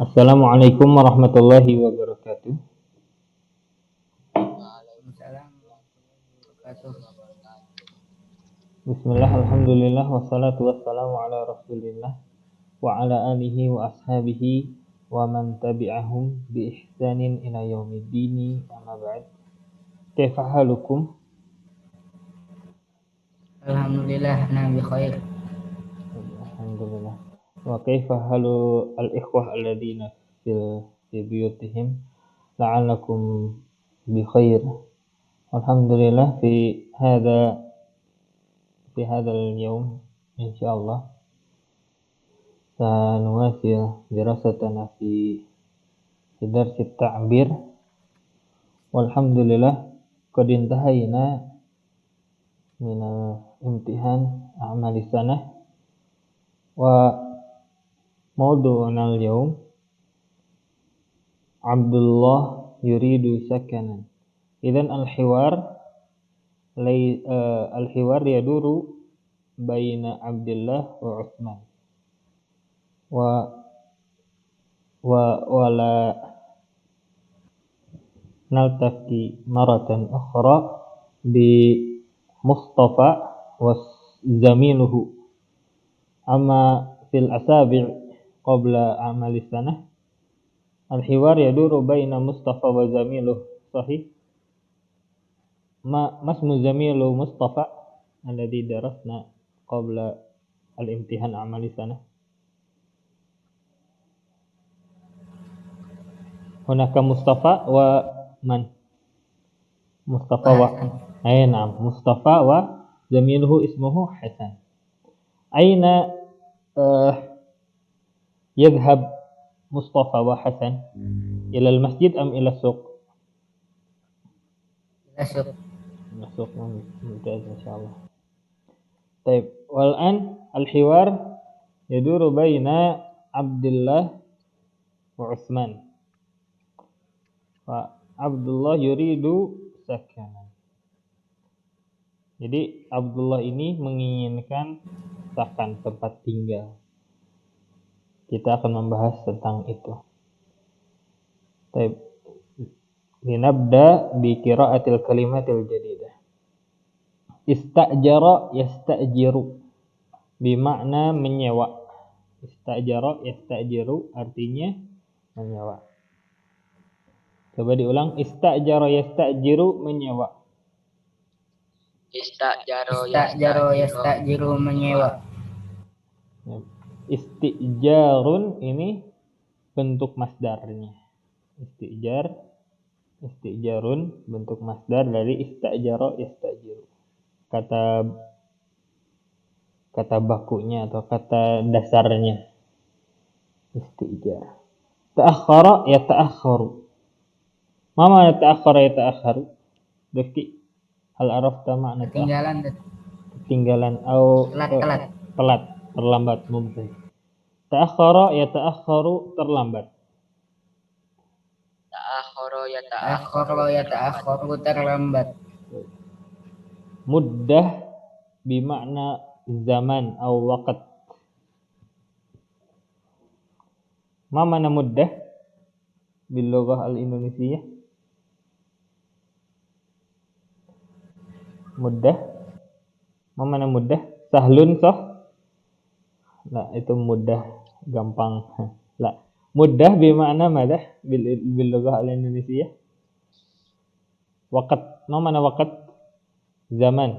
Assalamualaikum warahmatullahi wabarakatuh. Waalaikumsalam warahmatullahi wabarakatuh. Bismillah, alhamdulillah, wassalatu wassalamu ala rasulillah wa ala alihi wa ashabihi wa man tabi'ahum bi ihsanin ila yaumiddini amma ba'd. Kaifa halukum? Alhamdulillah, nabi khair. Alhamdulillah. Wa kaifa halu al-ikhwah alladhina fi buyutihim la'allakum bi khair. Alhamdulillah fi hadzal yaum insyaallah سنواصل دراستنا في درس التعبير والحمد لله قد انتهينا من امتحان أعمال السنة وموضوعنا اليوم عبد الله يريد سكنا. إذن الحوار يدور بين عبد الله وعثمان ولا نلتقي مرة أخرى بمصطفى وزميله. أما في الأسابيع قبل أعمال السنة الحوار يدور بين مصطفى وزميله صحيح؟ ما اسم زميل مصطفى الذي درسنا قبل الامتحان أعمال السنة؟ هناك مصطفى ومن؟ مصطفى أي نعم، مصطفى وزميله اسمه حسن. أين يذهب مصطفى وحسن؟ إلى المسجد أم إلى السوق؟ إلى السوق. ممتاز إن شاء الله. طيب، والآن الحوار يدور بين عبد الله وعثمان. Abdullah yuridu sakanan. Jadi Abdullah ini menginginkan sakan, tempat tinggal. Kita akan membahas tentang itu. Baik. Linabda bi qira'atil kalimatil jadidah. Istajara yastajiru bimakna menyewa. Istajara yastajiru artinya menyewa. Coba diulang. Istajara yastajiru menyewa. Istajaro yastajiru menyewa. Istijarun ini bentuk masdarnya. Istijarun bentuk masdar dari istajara yastajiru. Kata bakunya atau kata dasarnya. Istijar. Ta'akhkhara yata'akhkharu. Ma ma'na ta'akhkhara yata'akhkharu? Rifki, hal arafta ma'na ketinggalan atau telat, terlambat, mumtaz. Ta'akhkhara yata'akhkharu, terlambat. Ta'akhkhara yata'akhkharu, terlambat. Muddah bimakna zaman atau waqt. Ma ma'na muddah bil lughah al-Indonesiah? Mudah. Ma mana mudah? Sahlun soh? Lah, itu mudah, gampang. Lah, mudah bimakna madah bil lughah al-Indonesia? Waqt. Ma mana waqt? Zaman.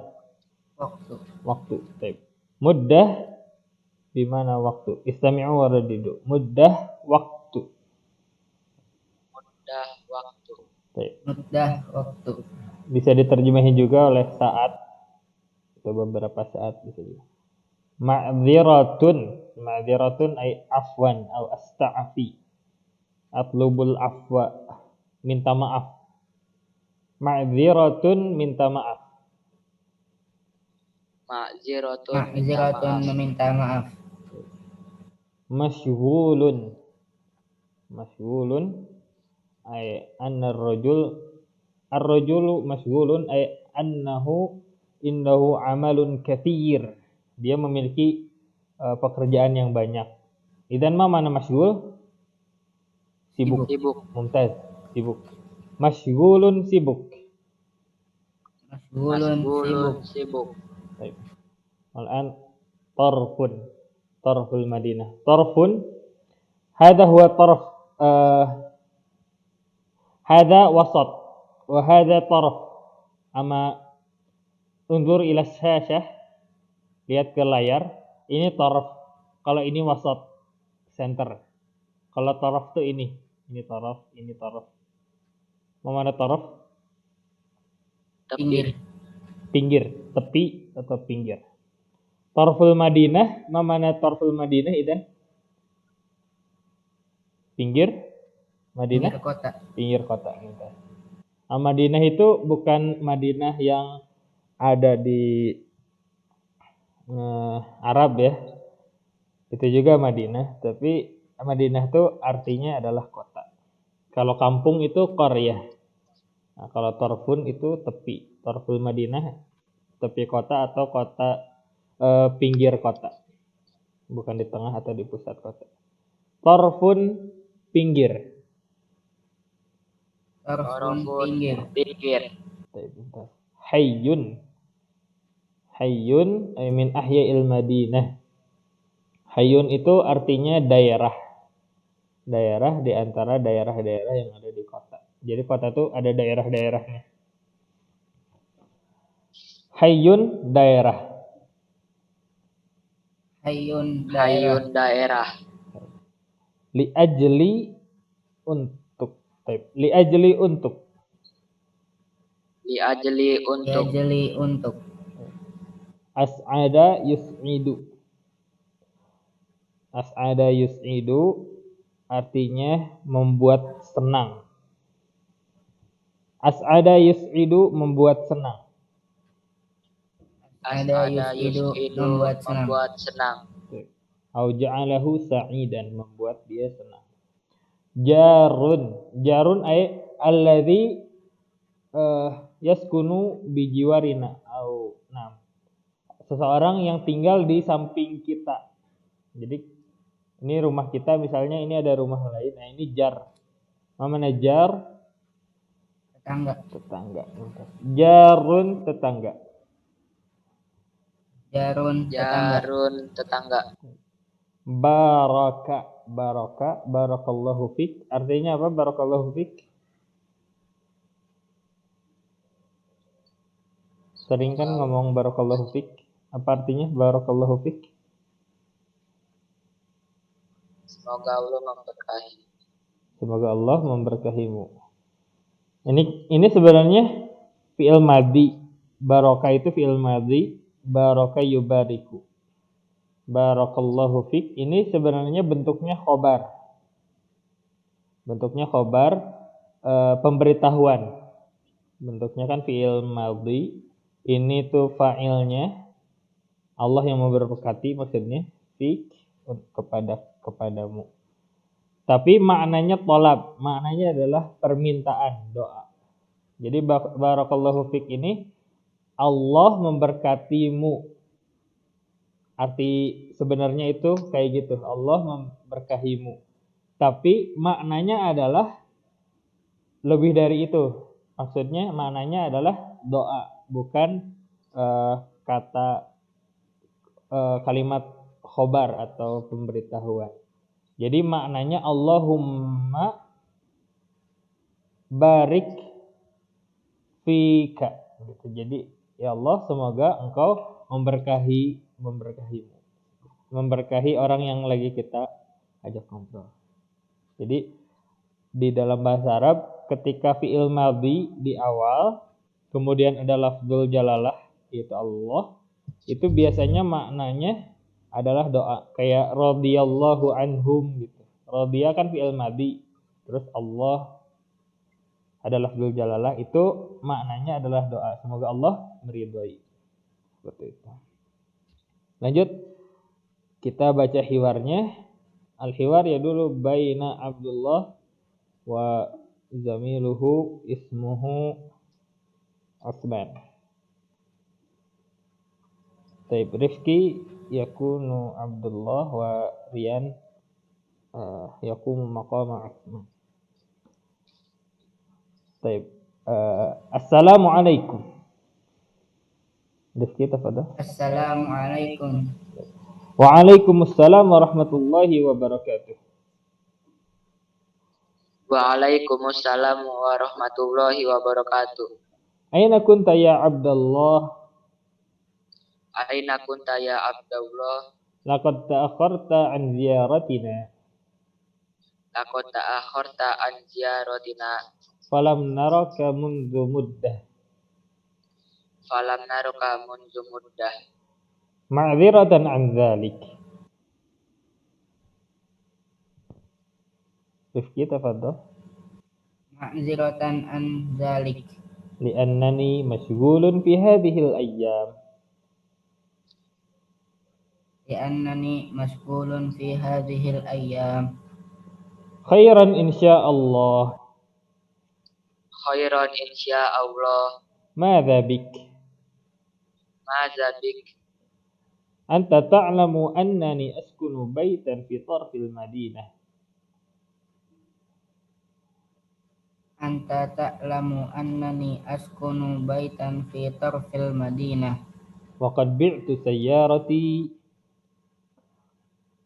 Waktu. Baik. Mudah bimana waktu? Istami'u wa radidu. Mudah waktu. Mudah waktu. Bisa diterjemahin juga oleh saat atau beberapa saat bisa juga. Ma'dziratun ay afwan atau asta'afi. Atlubul afwa, minta maaf. Ma'dziratun minta maaf. Ma'dziratun meminta maaf. Masyghulun ay anna ar-rajulu masyghulun ay annahu indahu amalun katsir. Dia memiliki pekerjaan yang banyak. Idzan ma mana masyghul? Sibuk. Sibuk. Mumtaz. Sibuk. Masyghulun sibuk. Masyghulun sibuk. Baik. Al-an tarfun. Tarful Madinah. Tarfun. Hadha huwa tarf. Hadha wasat. Wa hadha tarf. Ama unzur ila syashah. Lihat ke layar. Ini tarf. Kalau ini wasat. Center. Kalau taraf tuh ini taraf, ini taraf. Mana taraf? Pinggir, tepi atau pinggir. Tarful Madinah, mana tarful Madinah idan? Pinggir Madinah? Pinggir kota. Madinah itu bukan Madinah yang ada di Arab ya. Itu juga Madinah, tapi Madinah itu artinya adalah kota. Kalau kampung itu qaryah. Nah, kalau tarfun itu tepi. Tarful Madinah tepi kota atau kota pinggir kota. Bukan di tengah atau di pusat kota. Tarfun pinggir. Tarfun pinggir. Hayyun. Hayyun min ahya'il Madinah. Hayyun itu artinya daerah. Daerah di antara daerah-daerah yang ada di kota. Jadi kota itu ada daerah-daerahnya. Hayyun daerah. Hayyun daerah. Li ajli untuk. Li ajli untuk. As'ada yus'idu. As'ada yus'idu artinya membuat senang. As'ada yus'idu membuat senang. As'ada yus'idu membuat senang. Au ja'alahu sa'idan membuat dia senang. Jarun ay alladhi yaskunu bijiwarina au nam. Seseorang yang tinggal di samping kita. Jadi ini rumah kita, misalnya ini ada rumah lain. Nah ini jar. Mana jar? Tetangga. Jarun tetangga. Barakallahu fik. Artinya apa? Barakallahu fik. Sering kan ngomong barakallahu fik. Apa artinya barakallahu fik? Semoga Allah memberkahi. Semoga Allah memberkahimu. Ini sebenarnya fi'il madhi. Baraka itu fi'il madhi. Baraka yubariku. Barakallahu fik. Ini sebenarnya bentuknya khobar. Bentuknya khobar pemberitahuan. Bentuknya kan fi'il madhi. Ini tuh fa'ilnya Allah yang memberkati, maksudnya fik kepadamu. Tapi maknanya tolab, maknanya adalah permintaan, doa. Jadi barakallahu fik ini Allah memberkatimu. Arti sebenarnya itu kayak gitu, Allah memberkahimu. Tapi maknanya adalah lebih dari itu. Maksudnya maknanya adalah doa, bukan kata kalimat khobar atau pemberitahuan. Jadi maknanya Allahumma barik fika. Gitu. Jadi ya Allah, semoga engkau memberkahimu. Memberkahi orang yang lagi kita ajak ngobrol. Jadi di dalam bahasa Arab ketika fi'il madhi di awal, kemudian ada lafzul jalalah yaitu Allah, itu biasanya maknanya adalah doa. Kayak radhiyallahu anhum gitu. Radhiya kan fi'il madhi. Terus Allah adalah lafzul jalalah, itu maknanya adalah doa. Semoga Allah meridhai. Seperti itu. Lanjut kita baca hiwarnya. Al-hiwar ya dulu baina Abdullah wa zamiluhu ismuhu Asman. Taib Rifki yakunu Abdullah wa Riyan yakumu maqama Asman. طيب Assalamualaikum. Rifki tafadhal. Assalamualaikum. Waalaikumsalam warahmatullahi wabarakatuh. Waalaikumsalam warahmatullahi wabarakatuh. Aina kunta ya Abdullah? Aina kunta ya Abdullah? Laqad ta'akharta an ziyaratina. Laqad ta'akharta an ziyaratina. Falam naraka mundu muddah. Falam naraka mundu muddah. Ma'dziratan an dzalik. Rifki tafadhal. Ma'ziratan an dzalik. Li'annani mashghulun fi hadhil ayyam. Li'annani mashghulun fi hadhil ayyam. Khairan insyaallah. Khairan insyaallah. Madza bik? Madza bik? Anta ta'lamu annani askunu baitan fi tarfil Madinah. Anta ta'lamu annani askunu baitan fi tarfil Madinah. Wa qad bi'tu sayyarati.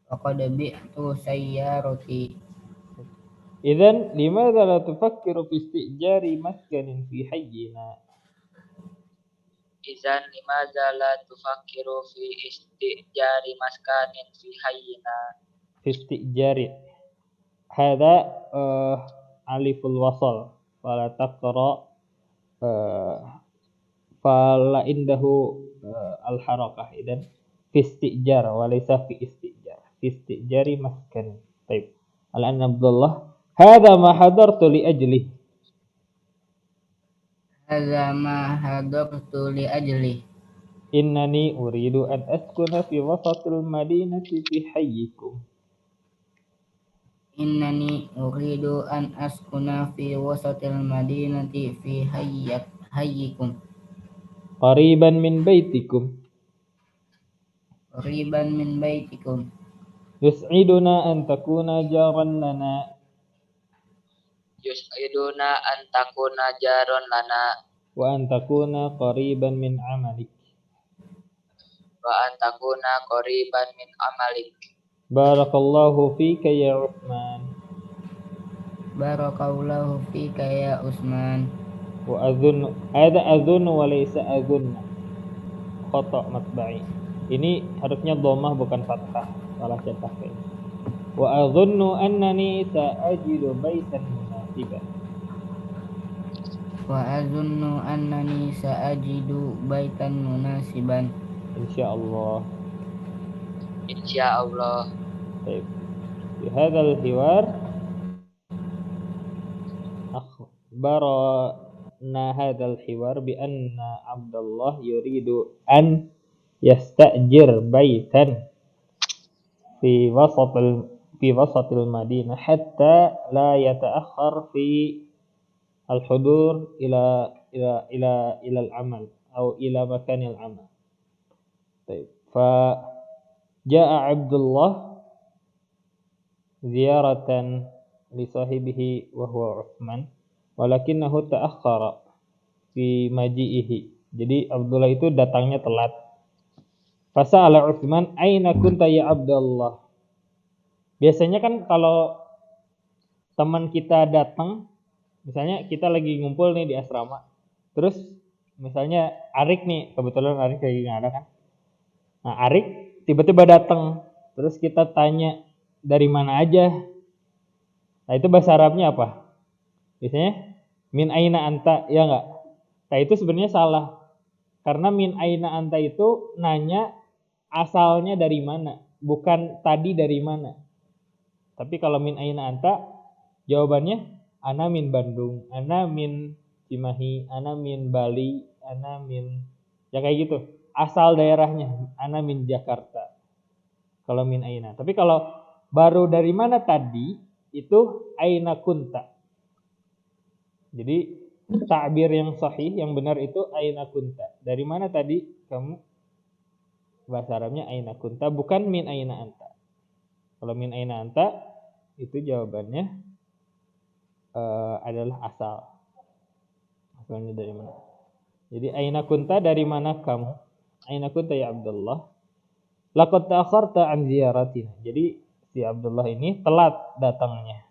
Wa qad bi'tu sayyarati. Idzan limadza la tufakkiru fi istijari maskanin fi hayyina? Idzan limadza la tufakkiru fi istijari maskanin fi hayyina? Fi istijari. Hadza aliful wasal. Fala taqra fala indahu al harakah. Idzan fi istijar wa laysa fi istijar. Fi istijari maskan. Baik. Al-an Abdullah, hadza ma hadartu li ajli. Hadza ma hadartu li ajli. Innani uridu an askuna fi wasatil madinati fi hayyikum. Innani uridu an askuna fi wasatil madinati fi hayyikum. Qariban min baitikum. Qariban min baitikum. Yus'iduna an takuna jaran lana. Yus'iduna an takuna jaran lana. Wa an takuna qariban min amalik. Wa an takuna qariban min amalik. Barakallahu fika ya Uthman. Barakallahu fika ya Utsman. Wa adhunnu, ada adhunnu wa laysa adhunna. Khata' matba'i. Ini harusnya dhammah bukan fathah. Salah cetak ini. Wa adhunnu annani sa'ajidu baitan munasiban. Wa adhunnu annani sa'ajidu baitan munasiban. Insyaallah. Insyaallah. Baik. Di hadzal hiwar akhbarana hadzal hiwar bi anna Abdullah yuridu an yasta'jir baitan fi wasatil Madinah hatta la yata'akhkhar fi al-hudur ila al-amal atau ila makanil amal. Baik. Fa ja'a Abdullah ziyaratan li sahibihi wa huwa Uthman walakinahu ta'akhkhara fi maji'ihi. Jadi Abdullah itu datangnya telat. Fasa'ala Uthman, aina kunta ya Abdullah? Biasanya kan kalau teman kita datang, misalnya kita lagi ngumpul nih di asrama, terus misalnya Arik nih, kebetulan Arik lagi nggak ada kan. Nah Arik tiba-tiba datang, terus kita tanya dari mana aja. Nah itu bahasa Arabnya apa? Biasanya min aina anta, ya nggak? Nah itu sebenarnya salah, karena min aina anta itu nanya asalnya dari mana, bukan tadi dari mana. Tapi kalau min aina anta, jawabannya ana min Bandung, ana min Cimahi, ana min Bali, ana min, ya kayak gitu. Asal daerahnya, ana min Jakarta. Kalau min aina. Tapi kalau baru dari mana tadi, itu aina kunta. Jadi ta'bir yang sahih, yang benar itu aina kunta. Dari mana tadi kamu? Bahasa Arabnya aina kunta, bukan min aina anta. Kalau min aina anta, itu jawabannya adalah asal. Maf'ulnya dari mana? Jadi aina kunta, dari mana kamu? Aina kunta ya Abdullah? Laqad ta'akharta an ziyaratina. Jadi si Abdullah ini telat datangnya.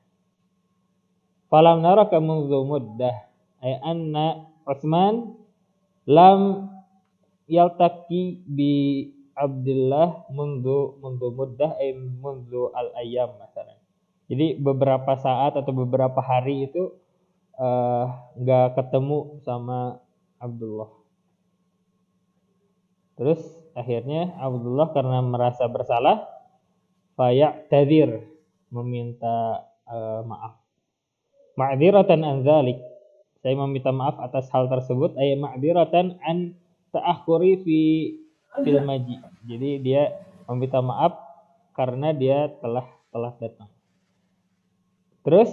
Falam naraka mundu muddah. Ay anna Utsman lam yaltaqi bi Abdullah mundu muddah ay mundu al ayyam masalan. Jadi beberapa saat atau beberapa hari itu nggak ketemu sama Abdullah. Terus akhirnya Abdullah karena merasa bersalah, faya'tadzir, meminta maaf. Ma'dziratan an dzalik, saya meminta maaf atas hal tersebut, ay ma'dziratan an ta'akhuri fil maji. Jadi dia meminta maaf karena dia telah datang. Terus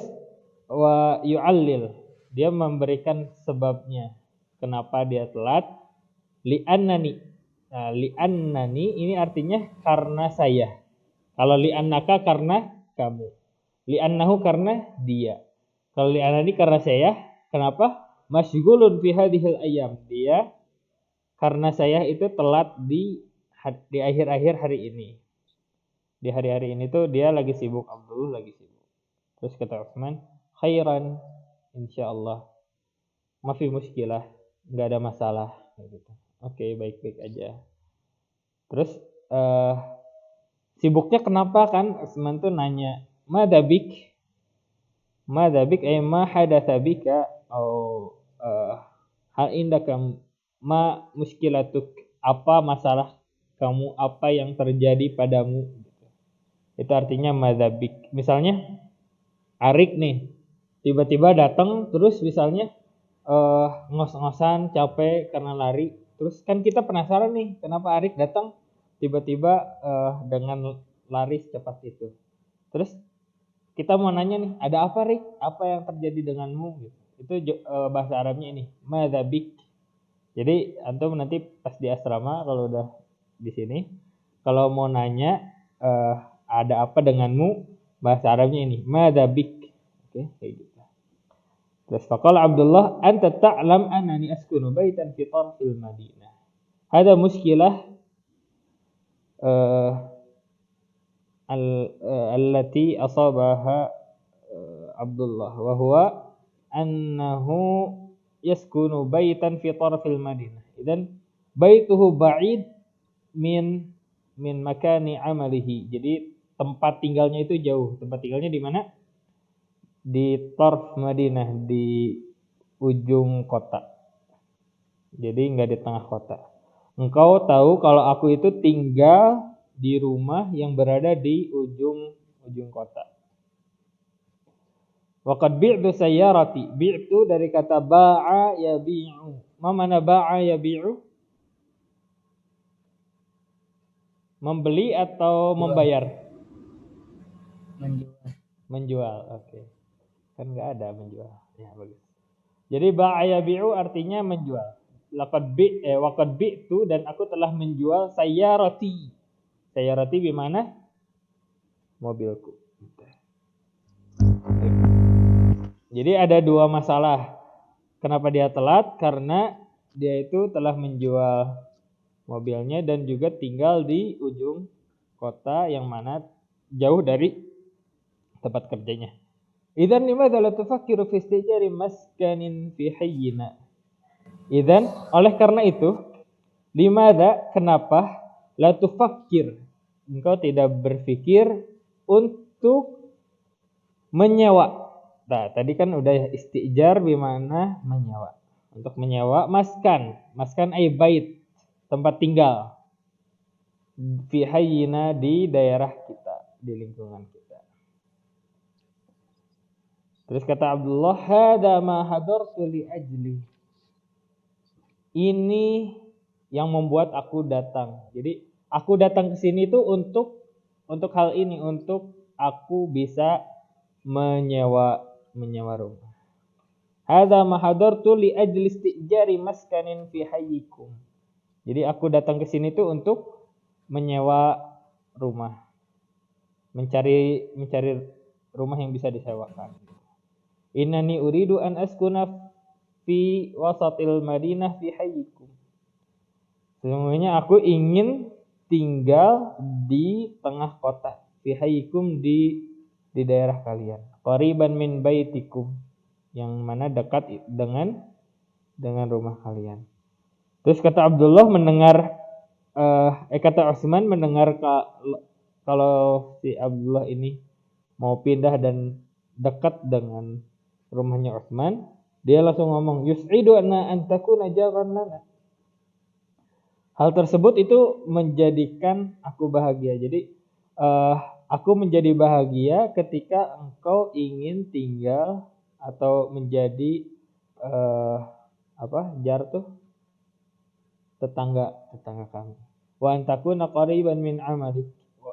wa yu'allil, dia memberikan sebabnya kenapa dia telat. Li'annani. Nah, li'annani ini artinya karena saya. Kalau li'annaka karena kamu. Li'annahu karena dia. Kalau li'annani karena saya. Kenapa? Masyghulun fi hadhil ayyam. Dia karena saya itu telat di akhir-akhir hari ini. Di hari-hari ini tuh dia lagi sibuk, Abdul lagi sibuk. Terus kata Utsman, khairan, insyaallah. Mafi muskilah, enggak ada masalah gitu. Oke, baik-baik aja. Terus sibuknya kenapa kan? Utsman tuh nanya, madabik ay ma hadatsa bika au hal indaka ma muskilatuk, apa masalah kamu, apa yang terjadi padamu gitu. Itu artinya madabik. Misalnya Arik nih tiba-tiba datang terus misalnya ngos-ngosan capek karena lari, terus kan kita penasaran nih kenapa Arik datang tiba-tiba dengan lari secepat itu. Terus kita mau nanya nih, ada apa Rik? Apa yang terjadi denganmu gitu. Itu bahasa Arabnya ini, madzabik. Jadi antum nanti pas di asrama kalau udah di sini, kalau mau nanya ada apa denganmu, bahasa Arabnya ini, madzabik. Oke, kayak gitu. Terus faqala Abdullah, anta ta'lam annani askunu baitan fi tarfil Madinah. Hada muskilah allati asabaha Abdullah wa huwa annahu yaskunu baitan fi tarfil Madinah. Idan baituhu ba'id min makani amalihi. Jadi tempat tinggalnya itu jauh. Tempat tinggalnya di mana? Di Tarf Madinah, di ujung kota. Jadi enggak di tengah kota. Engkau tahu kalau aku itu tinggal di rumah yang berada di ujung kota. Waqad bi'tu sayyarati. Bi'tu dari kata ba'a yabi'u. Ma mana ba'a yabi'u? Membeli atau membayar? Menjual. Oke. Kan enggak ada menjual. Ya, bagus. Jadi ba'a yabi'u artinya menjual. Waqad bi'tu, dan aku telah menjual sayyarati. Sayyarati di mana? Mobilku. Jadi ada dua masalah. Kenapa dia telat? Karena dia itu telah menjual mobilnya dan juga tinggal di ujung kota yang mana jauh dari tempat kerjanya. Idzan limadza la tufakkiru fi istijari maskanin fi hayyina? Idzan, oleh karena itu, limadza, kenapa, la tufakkir, engkau tidak berpikir untuk menyewa. Nah, tadi kan udah istijar bimana menyewa. Untuk menyewa maskan ay bait, tempat tinggal. Fi hayyina, di daerah kita, di lingkungan kita. Terus kata Abdullah, hada ma hadartu li ajli. Ini yang membuat aku datang. Jadi aku datang ke sini tuh untuk hal ini, untuk aku bisa menyewa rumah. Hadza ma hadartu li ajli istijari maskanin fi hayyikum. Jadi aku datang ke sini tuh untuk menyewa rumah. Mencari rumah yang bisa disewakan. Innani uridu an askuna fi wasatil Madinah fi hayyikum. Sesungguhnya aku ingin tinggal di tengah kota, fi hayyikum di daerah kalian. Qariban min baitikum, yang mana dekat dengan rumah kalian. Terus kata Abdullah mendengar kata Utsman mendengar kalau si Abdullah ini mau pindah dan dekat dengan rumahnya Utsman, dia langsung ngomong, yus'idu anna an takuna jaran lana. Hal tersebut itu menjadikan aku bahagia. Jadi aku menjadi bahagia ketika engkau ingin tinggal atau menjadi jar tuh tetangga kami. Wa antakuna qariban min amalik.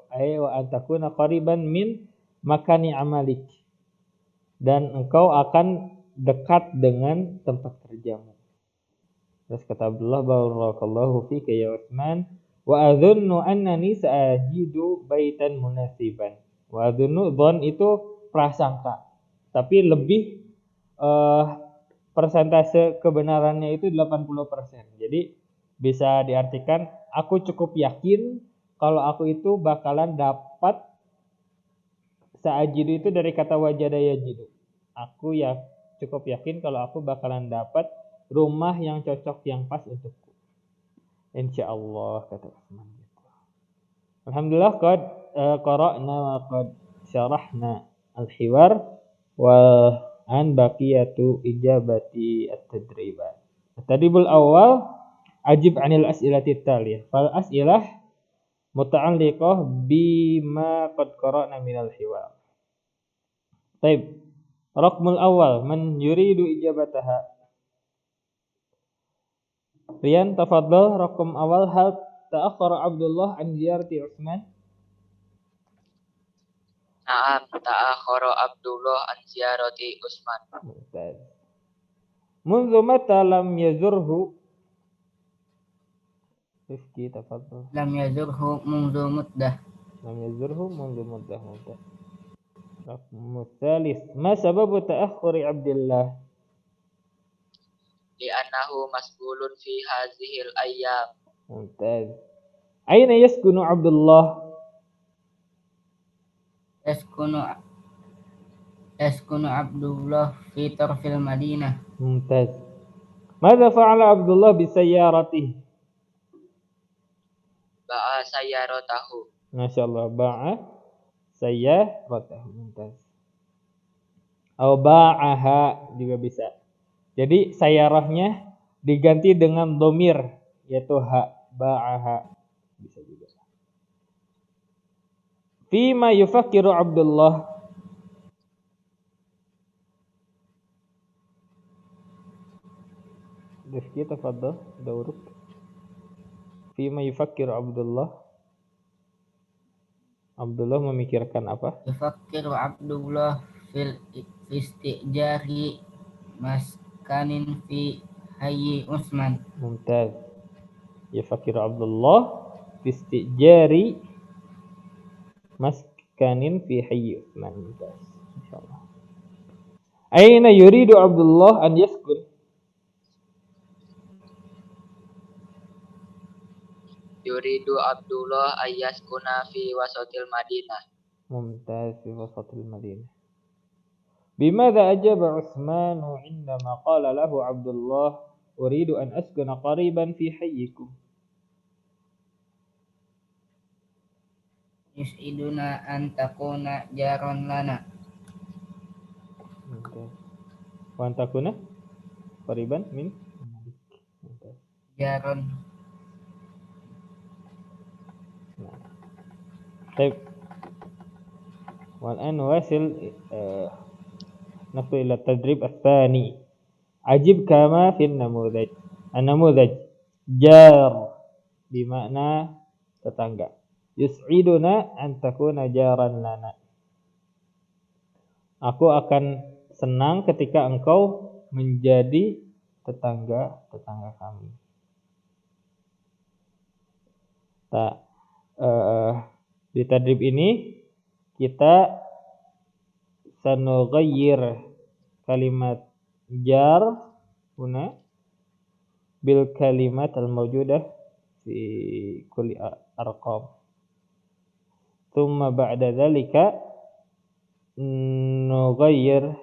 Wa antakuna qariban min makani amalik. Dan engkau akan dekat dengan tempat kerjamu. Terus kata Abdullah, barakallahu fika ya Utsman, wa adhunnu annani sa'ajidu baitan munasiban. Wa adhunnu, dhon itu prasangka, tapi lebih persentase kebenarannya itu 80%. Jadi bisa diartikan aku cukup yakin kalau aku itu bakalan dapat, sa'ajidu itu dari kata wajada yajidu. Aku ya cukup yakin kalau aku bakalan dapat rumah yang cocok, yang pas untukku. Insyaallah, kata Utsman gitu. Alhamdulillah qad qara'na wa qad syarahna al-hiwar wa an baqiyatu ijabati at-tadribat. At-tadribul awal, ajib 'anil as'ilati taliyah. Fal as'ilah muta'alliqah bima qad qara'na minal hiwar. Baik. Raqmul awal, man yuridu ijabataha. Rian, tafadhal, raqam awal, hal ta'akhkhara Abdullah an ziyarati Utsman? Na'am, ta'akhkhara Abdullah an ziyarati Utsman. Mumtaz. Mundu mata lam yazurhu? Rifki, tafadhal. Lam yazurhu mundu muddah. Lam yazurhu mundu muddah. Raqmu tsalits, ma sababu ta'akhkhuri Abdullah? Li'annahu mas'ulun fi hazihil ayyam. Mumtaz. Aina yaskunu Abdullah? Yaskunu Abdullah fi tarfil Madinah. Mumtaz. Madza fa'ala Abdullah bi sayyaratihi? Ba'a sayyaratahu. Masyaallah, ba'a sayyaratahu. Mumtaz. Atau ba'aha juga bisa. Jadi sayyarahnya diganti dengan dhamir, yaitu ha, ba'aha. Bisa juga. Fima yufakkiru Abdullah? Rifki, tafadhal, dauruk. Fima yufakkiru Abdullah? Abdullah memikirkan apa? Yufakkiru Abdullah fil istijari maskanin fi hayyi Utsman. Mumtaz. Yufakkiru Abdullah fi istijari maskanin fi hayyi Utsman. Mumtaz. Insyaallah. Aina yuridu Abdullah an yaskun? Yuridu Abdullah ayyaskuna fi wasatil Madinah. Mumtaz, fi wasatil Madinah. Bimadza ajaba Utsman 'indama qala lahu Abdullah uridu an askuna qariban fi hayyikum? Yus'iduna an takuna jaron lana. Wa an takuna qariban min Jaron. Baik. Wal an wasil nafsu ila tadrib ats-tsani. Ajib kama fi an-namudaj. An-namudaj jar bermakna tetangga. Yus'iduna an takuna jaran lana. Aku akan senang ketika engkau menjadi tetangga kami. Di tadrib ini kita sanughayyir kalimat jar huna bil kalimat al-mawjudah fi kulli arqam. Thumma ba'da dhalika nughayyir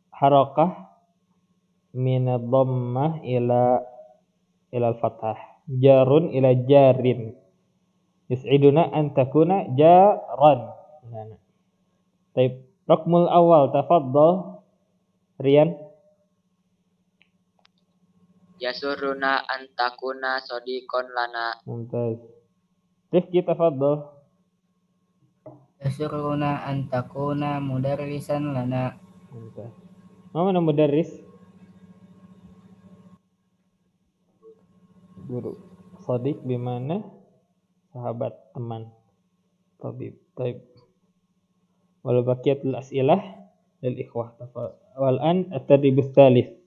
harakah min ad-dhammah ila al-fathah. Jarun ila jarin. Yus'iduna an takuna jaran. Baik, raqmul awal tafaddal Rian. Yasurruna an takuna sadiqon lana. Mumtaz. Rifki tafaddal. Yasurruna an takuna mudarrisan lana. Mumtaz. Ma mana mudarris? Guru. Sadiq bimana sahabat, teman. Tabib. Taib. Wal baqiyatul as'ilah lil ikhwah. Wal an at-tadribus tsalits.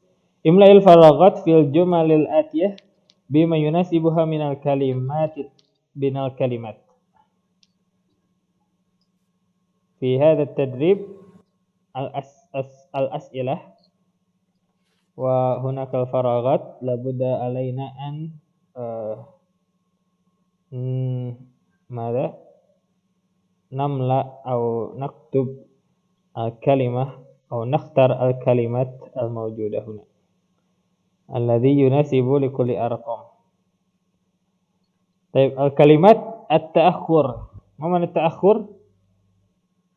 Imla'il faraghat fil jumalil atiyah bima yunasibuha minal kalimat binal kalimat. Fi hadha at-tadrib al-as'ilah wa hunaka al-faraghat labudda alaina an ماذا نملأ أو نكتب الكلمة أو نختار الكلمات الموجودة هنا الذي يناسب لكل أرقام. طيب الكلمات التأخر. ما معنى التأخر؟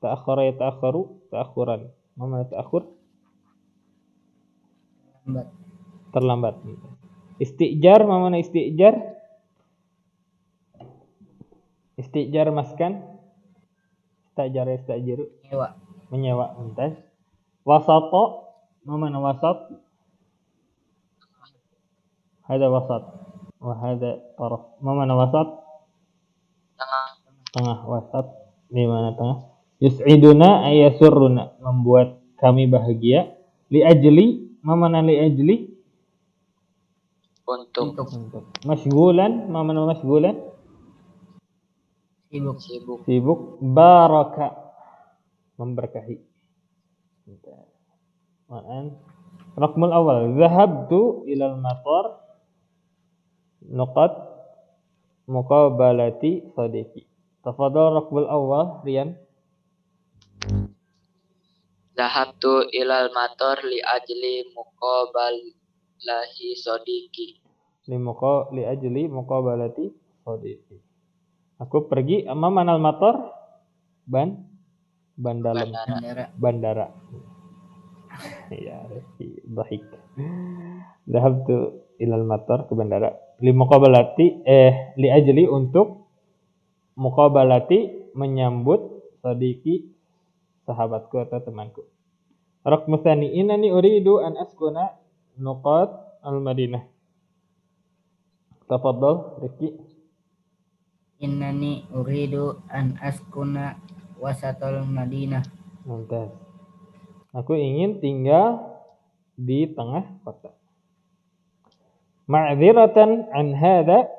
تأخر يتأخر تأخرا. ما معنى التأخر؟ Terlambat. Istijar. Ma mana istijar? Istijar maskan. Istajar yastajiru. Menyewa. Mumtaz. Wasato. Ma mana wasat? Hada wasat. Wa hada taraf. Ma mana wasat? Tengah. Wasat. Di mana tengah? Yus'iduna ayasurruna. Membuat kami bahagia. Li ajli. Ma mana li ajli? Untuk. Mashghulan. Ma mana mashghulan? Sibuk. Baraka. Memberkahi. Ma'an. Raqmul awal. Zahabtu ilal matar. Nuqat. Muqabalati sadiqi. Tafadhal raqmul awal. Rian. Zahabtu ilal matar li ajli muqabalahi sadiqi. Li ajli muqabalati sadiqi. Aku pergi. Ma manal matar? Bandara. Ya, baik. Zahabtu ilal matar, ke bandara. Li ajli untuk muqabalati menyambut sadiqi sahabatku atau temanku. Raqmu tsani innani uridu an askuna nuqat al-Madinah. Tafadhal Rifki. Innani uridu an askuna wasatal Madinah. Mumtaz. Aku ingin tinggal di tengah kota. Ma'dziratan an hadha.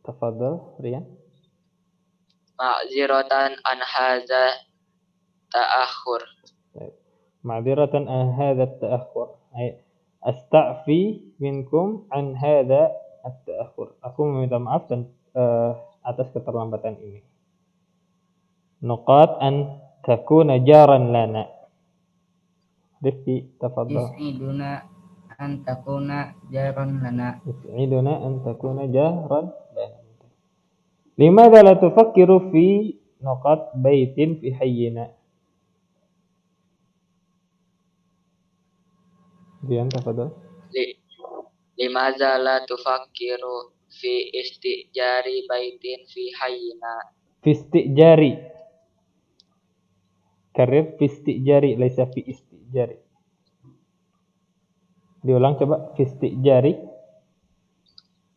Tafadhal Rian. Ma'ziratan an hadza ta'akhur. Ma'dziratan an hadha ta'akhur. Ay asta'fi minkum an hadha at-ta'akhur. Aku meminta maaf atas keterlambatan ini. Nuqat an takuna jaran lana. Rifki, tafadhal. Yus'iduna an takuna jaran lana. Yus'iduna an takuna jaran lana. Limadha la tufakkiru fi nuqat baitin fi hayyina? Rian, tafadhal. Limadza la tufakkiru fi istijari baitin fi hayyina. Fi istijari. Karir fi istijari, laisa fi istijari. Diulang coba. Fi istijari.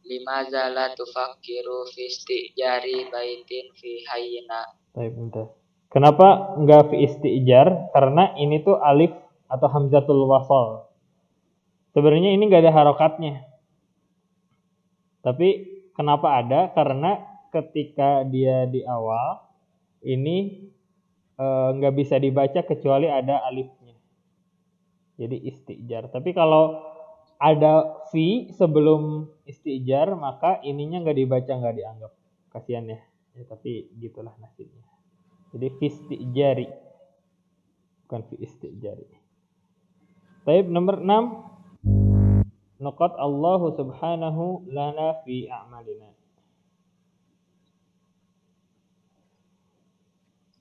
Limadza la tufakkiru fi istijari baitin fi hayyina. Baik, bentar. Kenapa enggak fi istijar? Karena ini tuh alif atau hamzatul wasal. Sebenarnya ini enggak ada harokatnya. Tapi kenapa ada? Karena ketika dia di awal ini enggak bisa dibaca kecuali ada alifnya. Jadi istijar. Tapi kalau ada fi sebelum istijar, maka ininya nggak dibaca, nggak dianggap. Kasihan ya. Tapi gitulah nasibnya. Jadi fi istijari, bukan fi istijari. Baik, nomor 6. Nuqat Allah subhanahu lana fi a'malina.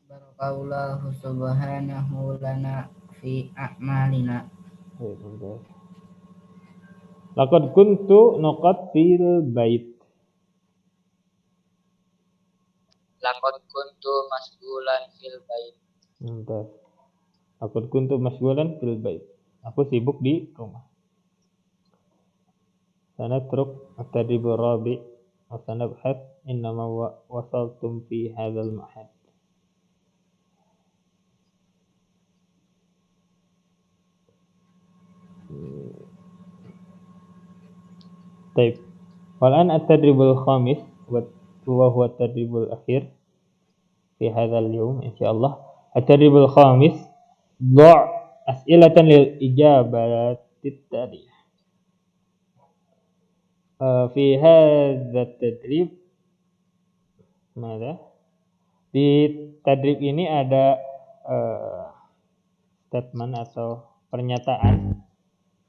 Barakallahu subhanahu lana fi a'malina. Laqad kuntu nuqat fil bait. Laqad kuntu masgulan fil bait. Bentar. Laqad kuntu masgulan fil bait. Aku sibuk di rumah. Sanatruk at-tadrib ar-rabi' wa sanabhath innama wasaltum fi hadzal ma'had. طيب والآن التدريب الخامس وهو التدريب الأخير في هذا اليوم إن شاء الله. التدريب الخامس ضع أسئلة للإجابات التالية. في هذا التدريب ماذا؟ Di tadrib ini ada statement atau pernyataan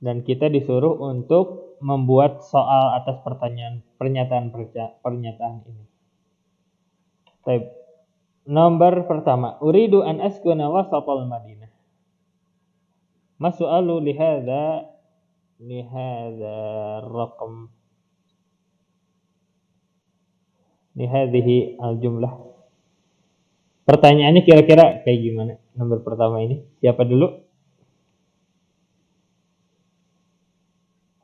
dan kita disuruh untuk membuat soal atas pernyataan ini. Baik. Nomor pertama, uridu an askuna wasatal Madinah. Mas'alu lihadza raqam lihadhihi al-jumlah. Pertanyaannya kira-kira kayak gimana? Nomor pertama ini. Siapa dulu?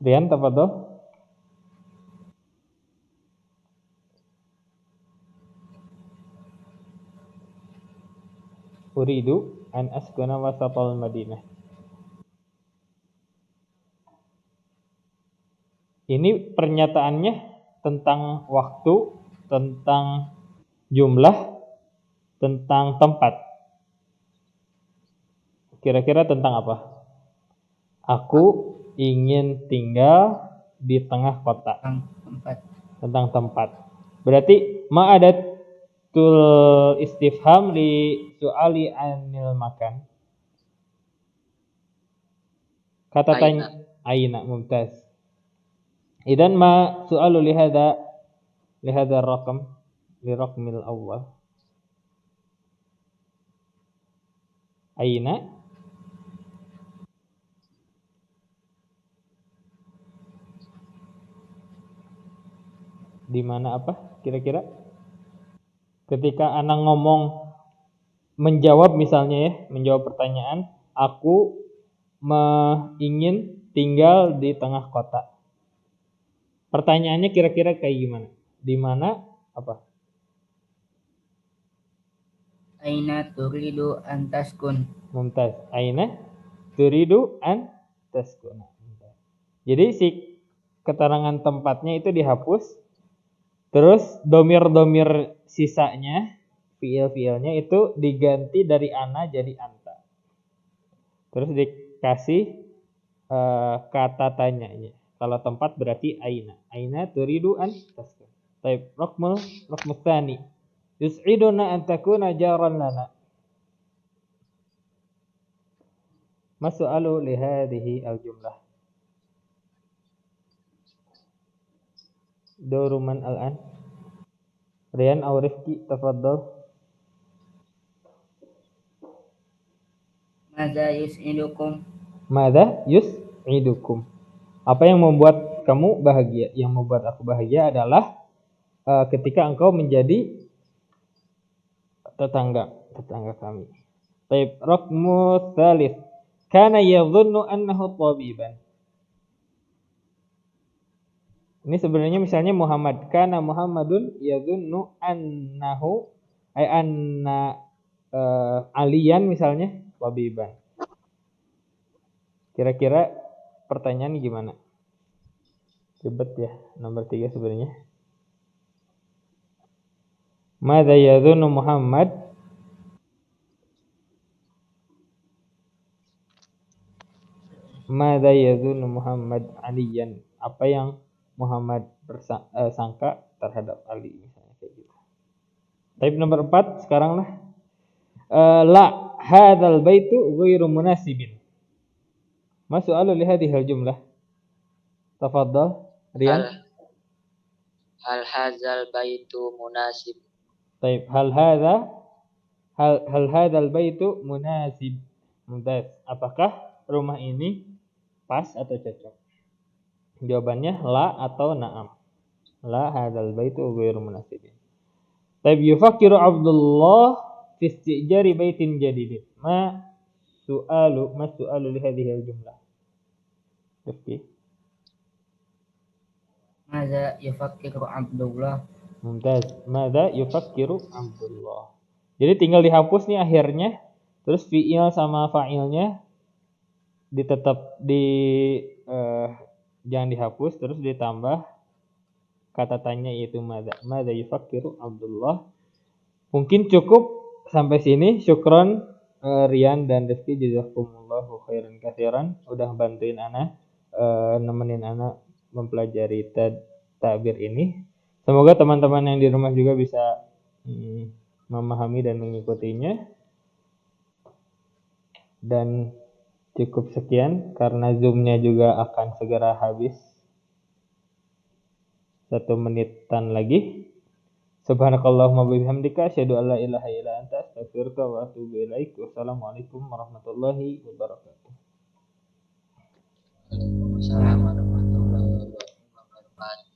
Rian, tafadhol. Uridu an askuna wasatal Madinah. Ini pernyataannya tentang waktu, tentang jumlah, tentang tempat. Kira-kira tentang apa? Aku ingin tinggal di tengah kota. Tentang tempat. Berarti ma'adatul istifham li su'ali anil makan. Kata tanya aina, mumtaz. Idan ma su'alu lihada raqam li raqmil awal. Aina di mana apa kira-kira? Ketika anak ngomong menjawab misalnya ya, menjawab pertanyaan, aku ingin tinggal di tengah kota. Pertanyaannya kira-kira kayak gimana? Di mana apa? Aina turidu an taskun. Mumtaz. Aina turidu an taskun. Jadi si keterangan tempatnya itu dihapus. Terus domir-domir sisanya, fiil-fiilnya itu diganti dari ana jadi anta. Terus dikasih kata tanyanya. Kalau tempat berarti aina. Aina turidu an taskun. Baik, raqmul tsani. Yus'iduna an takuna jaran lana. Mas'alu li hadhihi al-jumlah. Dawru man al-an? Rian aw Rifki, tafadhal. Madza yus'idukum? Madza yus'idukum? Apa yang membuat kamu bahagia? Yang membuat aku bahagia adalah ketika engkau menjadi tetangga kami. Baik, raqmu tsalits. Kana yadhunnu annahu tabiban. Ini sebenarnya misalnya Muhammad. Kana Muhammadun yadhunnu annahu anna aliyan misalnya tabiban. Kira-kira pertanyaan gimana? Ribet ya, nomor 3 sebenarnya. Madza yadhunnu Muhammad? Madza yadhunnu Muhammad Aliyan? Apa yang Muhammad sangka terhadap Ali, misalnya kayak gitu. Type nomor 4 sekarang lah. La hadzal baitu ghairu munasibin. Ma su'alu li hadhihi al-jumlah? Tafadhal, Rian. Hal hadzal baitu munasib. Type hal hadzal baitu munasib. Mumtaz. Apakah rumah ini pas atau cocok? Jawabannya la atau na'am. La hadzal baitu ghairu munasibin. Type yufakiru Abdullah fi istijari baitin jadidin. Ma su'alu li hadhihi al-jumlah? Rifki. Madza yufakkiru Abdullah? Mumtaz. Madza yufakkiru Abdullah? Jadi tinggal dihapus nih akhirnya, terus fi'il sama fa'ilnya jangan dihapus, terus ditambah kata tanya yaitu madza yufakkiru Abdullah. Mungkin cukup sampai sini. Syukron Rian dan Rizky, jazakumullahu khairan katsiran udah bantuin ana, nemenin ana mempelajari takbir ini. Semoga teman-teman yang di rumah juga bisa memahami dan mengikutinya. Dan cukup sekian karena Zoom-nya juga akan segera habis 1 menitan lagi. Subhanakallahumma wa bihamdika asyhadu an la ilaha illa anta astaghfiruka wa atubu ilaik. Wassalamualaikum warahmatullahi wabarakatuh. Waalaikumsalam warahmatullahi wabarakatuh.